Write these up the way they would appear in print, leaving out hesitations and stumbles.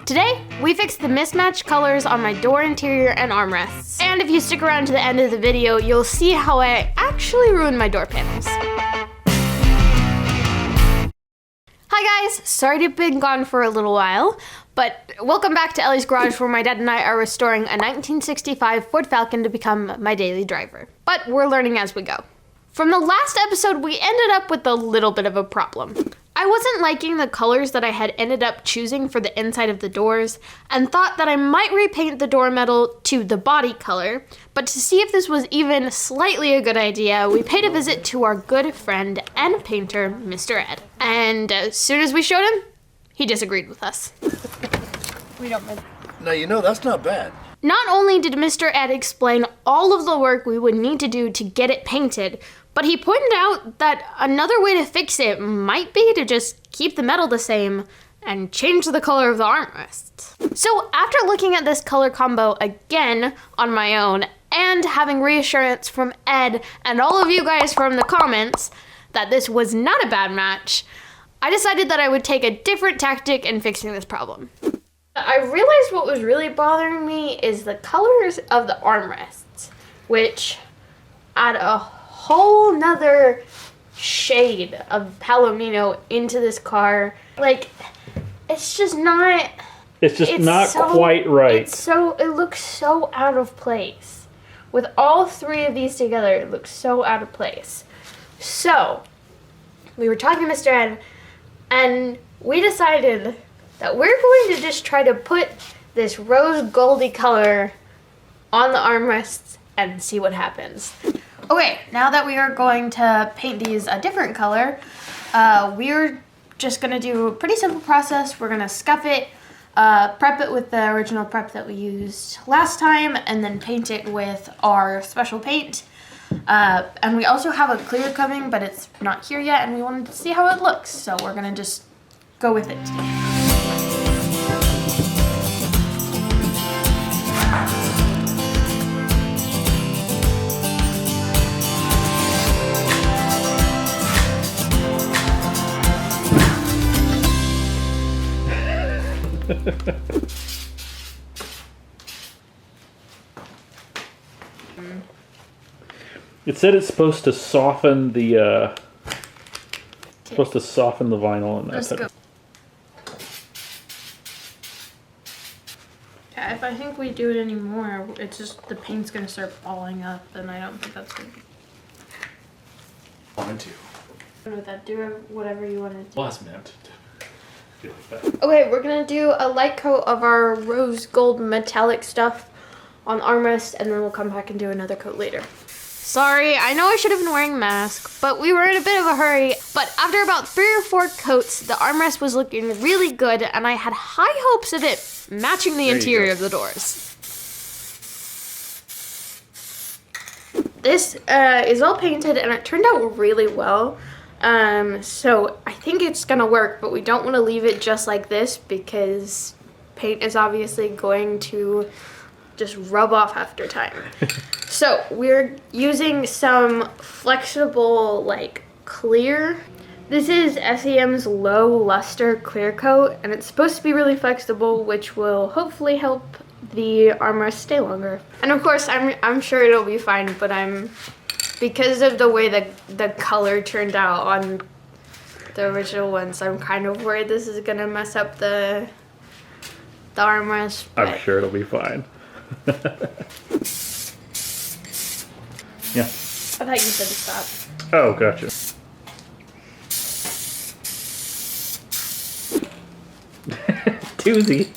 Today, we fixed the mismatched colors on my door interior and armrests. And if you stick around to the end of the video, you'll see how I actually ruined my door panels. Hi guys, sorry to have been gone for a little while, but welcome back to Ellie's garage where my dad and I are restoring a 1965 Ford Falcon to become my daily driver. But we're learning as we go. From the last episode, we ended up with a little bit of a problem. I wasn't liking the colors that I had ended up choosing for the inside of the doors and thought that I might repaint the door metal to the body color, but to see if this was even slightly a good idea, we paid a visit to our good friend and painter, Mr. Ed. And as soon as we showed him, he disagreed with us. We don't mind. Now, you know, that's not bad. Not only did Mr. Ed explain all of the work we would need to do to get it painted, but he pointed out that another way to fix it might be to just keep the metal the same and change the color of the armrests. So after looking at this color combo again on my own and having reassurance from Ed and all of you guys from the comments that this was not a bad match, I decided that I would take a different tactic in fixing this problem. I realized what was really bothering me is the colors of the armrests, which add a whole nother shade of palomino into this car. Like, it's just not... It's not quite right. It looks so out of place. With all three of these together, it looks so out of place. So, we were talking to Mr. Ed, and we decided that we're going to just try to put this rose goldy color on the armrests and see what happens. Okay, now that we are going to paint these a different color, we're just gonna do a pretty simple process. We're gonna scuff it, prep it with the original prep that we used last time, and then paint it with our special paint. And we also have a clear coming, but it's not here yet, and we wanted to see how it looks, so we're gonna just go with it today. It said it's supposed to soften the vinyl and that Let's type go. of. Yeah, if I think we do it anymore, it's just the paint's gonna start falling up, and I don't think that's good. Wanted to. I don't know that. Do whatever you want to do. Last minute. Feel like that. Okay, we're gonna do a light coat of our rose gold metallic stuff on the armrest, and then we'll come back and do another coat later. Sorry, I know I should have been wearing a mask, but we were in a bit of a hurry. But after about 3 or 4 coats, the armrest was looking really good, and I had high hopes of it matching the interior of the doors. This is all painted, and it turned out really well. So I think it's gonna work, but we don't want to leave it just like this because paint is obviously going to just rub off after time. So we're using some flexible, like, clear. This is SEM's low luster clear coat, and it's supposed to be really flexible, which will hopefully help the armrest stay longer. And of course, I'm sure it'll be fine, but because of the way the color turned out on the original ones, I'm kind of worried this is gonna mess up the armrest. I'm sure it'll be fine. Yeah. I thought you said to stop. Oh, gotcha. Doozy.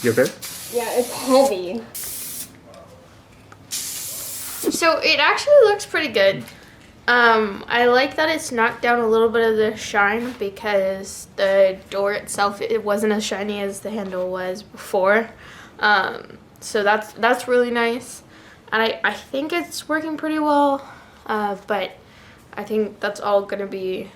You okay? Yeah, it's heavy. So it actually looks pretty good. I like that it's knocked down a little bit of the shine because the door itself, it wasn't as shiny as the handle was before. So that's really nice. And I think it's working pretty well, but I think that's all gonna be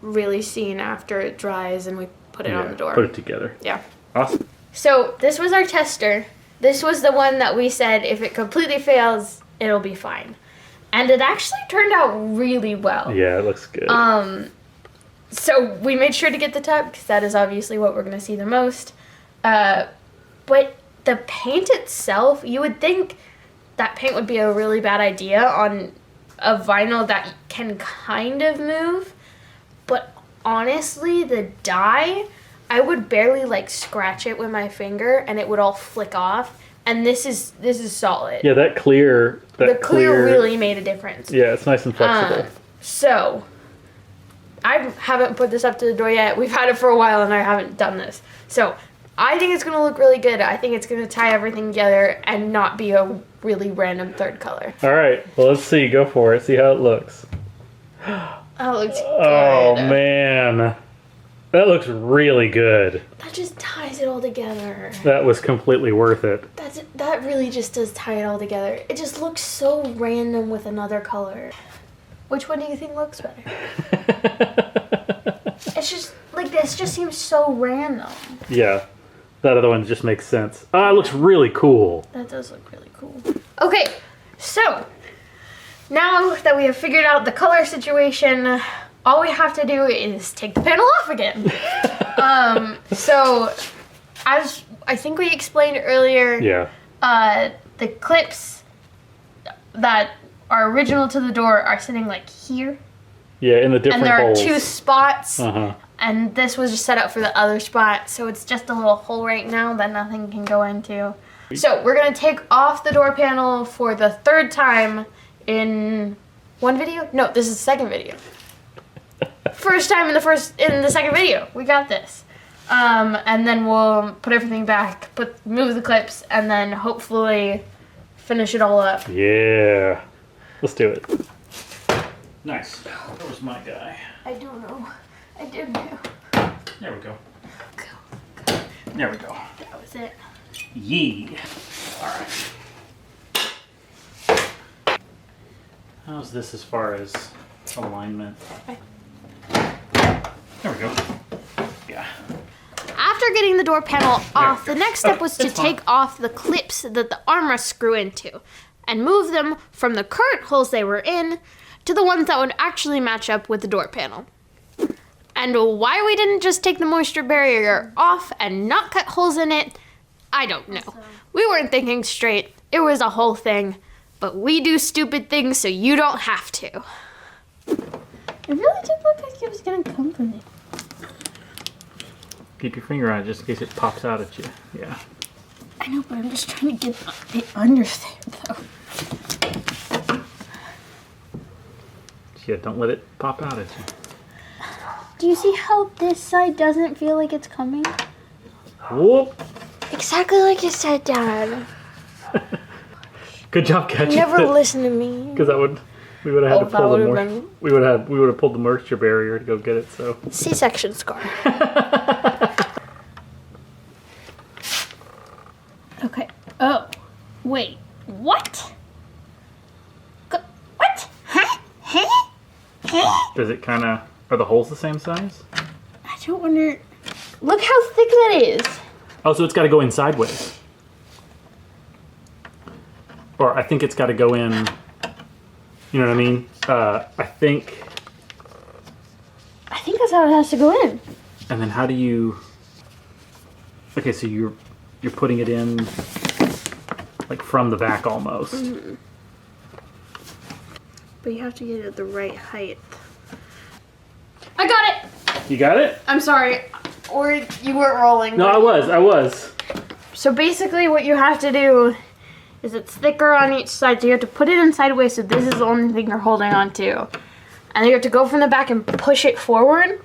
really seen after it dries and we put it on the door. Put it together. Yeah. Awesome. So this was our tester. This was the one that we said if it completely fails, it'll be fine. And it actually turned out really well. Yeah, it looks good. So we made sure to get the tub because that is obviously what we're going to see the most. But the paint itself, you would think that paint would be a really bad idea on a vinyl that can kind of move. But honestly, the dye, I would barely like scratch it with my finger and it would all flick off. And this is solid. Yeah, the clear really made a difference. Yeah, it's nice and flexible. So I haven't put this up to the door yet. We've had it for a while and I haven't done this. So I think it's going to look really good. I think it's going to tie everything together and not be a really random third color. All right. Well, let's see. Go for it. See how it looks. That looks good. Oh, man. That looks really good. That just ties it all together. That was completely worth it. That really just does tie it all together. It just looks so random with another color. Which one do you think looks better? It's just, like, this just seems so random. Yeah. That other one just makes sense. It looks really cool. That does look really cool. Okay, so now that we have figured out the color situation, all we have to do is take the panel off again. So as I think we explained earlier, the clips that are original to the door are sitting like here. Yeah, in the different holes. And there are 2 spots. Uh-huh. And this was just set up for the other spot, so it's just a little hole right now that nothing can go into. So we're gonna take off the door panel for the 3rd time in one video? No, this is the 2nd video. First time in the 2nd video. We got this. And then we'll put everything back, move the clips, and then hopefully finish it all up. Yeah. Let's do it. Nice. Where was my guy? I don't know. I did know. There we go. Go. There we go. That was it. Yee. Alright. How's this as far as alignment? There we go. Yeah. After getting the door panel off, the next step was to take off the clips that the armrests screw into and move them from the current holes they were in to the ones that would actually match up with the door panel. And why we didn't just take the moisture barrier off and not cut holes in it, I don't know. We weren't thinking straight. It was a whole thing. But we do stupid things so you don't have to. It really did look like it was going to come from it. Keep your finger on it just in case it pops out at you. Yeah. I know, but I'm just trying to get it under there, though. Yeah, don't let it pop out at you. Do you see how this side doesn't feel like it's coming? Whoop! Exactly like you said, Dad. Good job catching Never it. listen to me. Because we would have had to pull the moisture. been... We would have pulled the moisture barrier to go get it. So C-section scar. Okay. Oh, wait. What? What? Huh? does it kind of? Are the holes the same size? I don't wonder. Look how thick that is. Oh, so it's got to go in sideways. Or I think it's got to go in. You know what I mean? I think that's how it has to go in. And then how do you? Okay, so you're putting it in like from the back almost. Mm-hmm. But you have to get it at the right height. I got it! You got it? I'm sorry. Or you weren't rolling. No, I was. So basically what you have to do is it's thicker on each side, so you have to put it in sideways, so this is the only thing you're holding on to. And then you have to go from the back and push it forward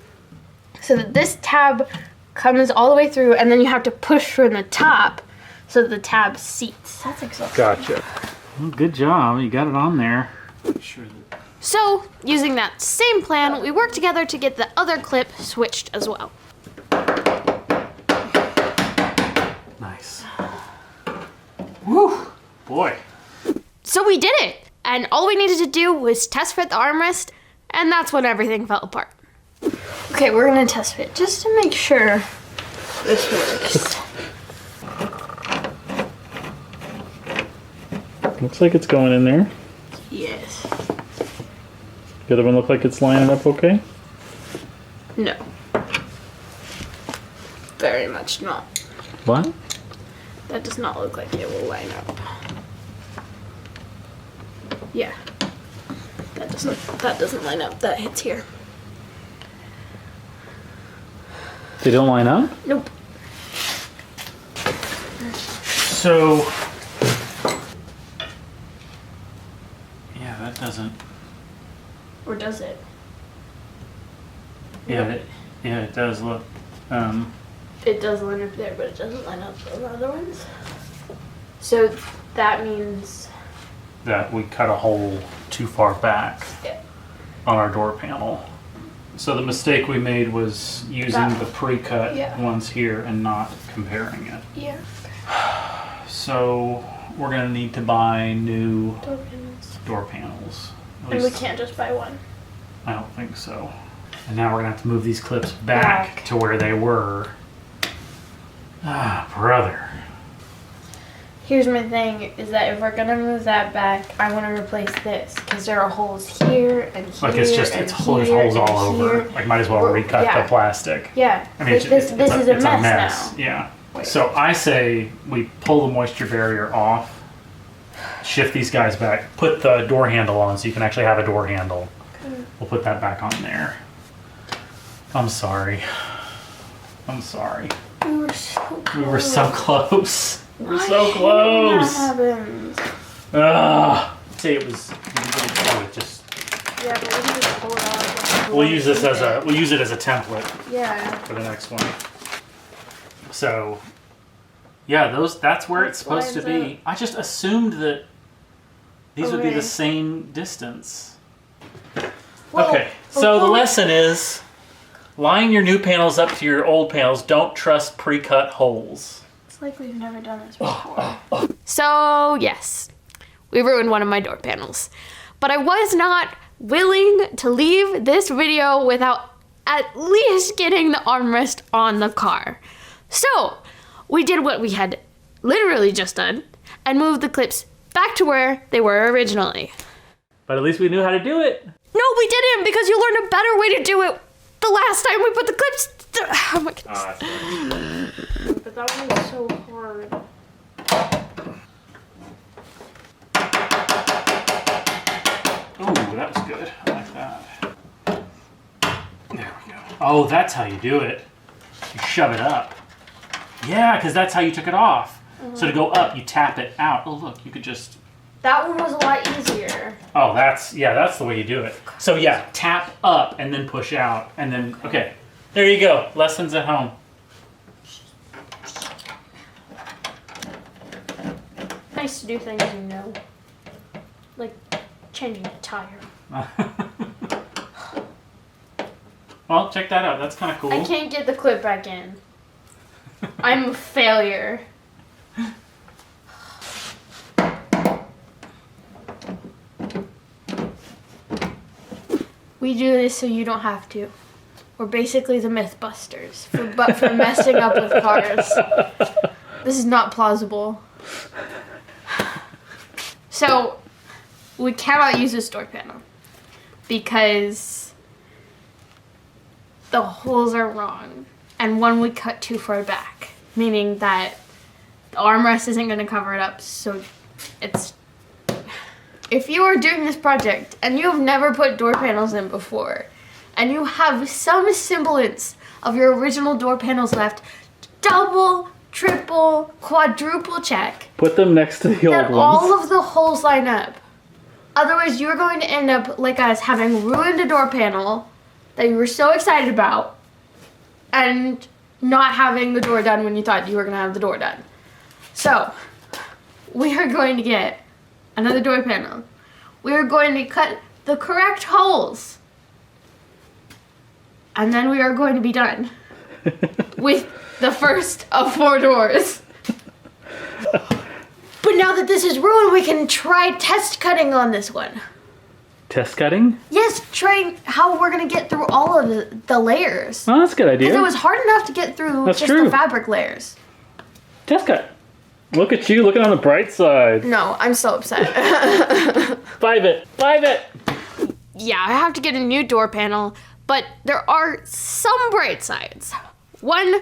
so that this tab comes all the way through, and then you have to push from the top so that the tab seats. That's exhausting. Gotcha. Well, good job. You got it on there. So, using that same plan, we worked together to get the other clip switched as well. Nice. Woo! Boy. So we did it! And all we needed to do was test fit the armrest, and that's when everything fell apart. Okay, we're gonna test fit just to make sure this works. Looks like it's going in there. Yes. The other one look like it's lining up okay? No. Very much not. What? That does not look like it will line up. Yeah. That doesn't line up. That hits here. They don't line up? Nope. So, yeah, that doesn't. Or does it? Yeah, it does look. It does line up there, but it doesn't line up on the other ones. So that means That we cut a hole too far back on our door panel. So the mistake we made was using the pre-cut ones here and not comparing it. Yeah. So we're gonna need to buy new Door panels. At And we least can't just buy one. I don't think so. And now we're gonna have to move these clips back to where they were. Ah, brother. Here's my thing, is that if we're gonna move that back, I want to replace this, because there are holes here and here. Like it's and holes here all and over. here. Like might as well recut the plastic. Yeah. I mean, Like this is a mess now. Yeah. Wait. So I say we pull the moisture barrier off, shift these guys back, put the door handle on so you can actually have a door handle. Okay. We'll put that back on there. I'm sorry. We were so close. We were so close. That happens. Say it was. Just. Yeah, but we can just pull it off. We'll use this as a. We'll use it as a template. Yeah. For the next one. So. Yeah, that's where it's supposed to be. I just assumed that these would be the same distance. Well, okay, so the lesson is line your new panels up to your old panels. Don't trust pre-cut holes. It's like we've never done this before. So, yes, we ruined one of my door panels. But I was not willing to leave this video without at least getting the armrest on the car. So, we did what we had literally just done and moved the clips back to where they were originally. But at least we knew how to do it. No, we didn't, because you learned a better way to do it the last time we put the clips. Oh my goodness. But that one was so hard. Oh, that was good. I like that. There we go. Oh, that's how you do it. You shove it up. Yeah, because that's how you took it off. So to go up, you tap it out. Oh, look, you could just... That one was a lot easier. Oh, that's the way you do it. So yeah, tap up and then push out. And then, okay. There you go. Lessons at home. Nice to do things you know. Like changing a tire. Well, check that out. That's kind of cool. I can't get the clip back in. I'm a failure. We do this so you don't have to. We're basically the Mythbusters, but for messing up with cars. This is not plausible. So, we cannot use this door panel because the holes are wrong, and one we cut too far back, meaning that the armrest isn't going to cover it up. So, it's. If you are doing this project and you have never put door panels in before, and you have some semblance of your original door panels left, double, triple, quadruple check. Put them next to the old ones. All of the holes line up. Otherwise, you're going to end up like us, having ruined a door panel that you were so excited about, and not having the door done when you thought you were going to have the door done. So, we are going to get another door panel. We are going to cut the correct holes. And then we are going to be done with the first of 4 doors. But now that this is ruined, we can try test cutting on this one. Test cutting? Yes, trying how we're going to get through all of the layers. Oh, that's a good idea. Because it was hard enough to get through the fabric layers. Test cut. Look at you, looking on the bright side. No, I'm so upset. 5 it. Yeah, I have to get a new door panel, But there are some bright sides. 1,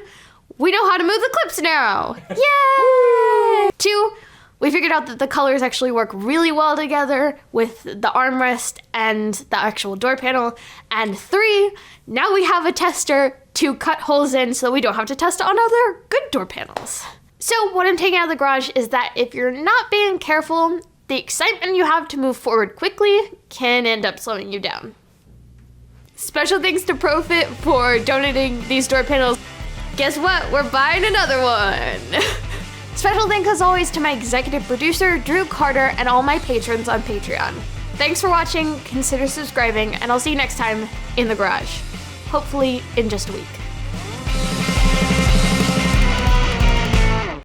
we know how to move the clips now. Yay! 2, we figured out that the colors actually work really well together with the armrest and the actual door panel. And 3, now we have a tester to cut holes in so we don't have to test on other good door panels. So what I'm taking out of the garage is that if you're not being careful, the excitement you have to move forward quickly can end up slowing you down. Special thanks to Profit for donating these door panels. Guess what? We're buying another one. Special thanks as always to my executive producer, Drew Carter, and all my patrons on Patreon. Thanks for watching, consider subscribing, and I'll see you next time in the garage. Hopefully in just a week.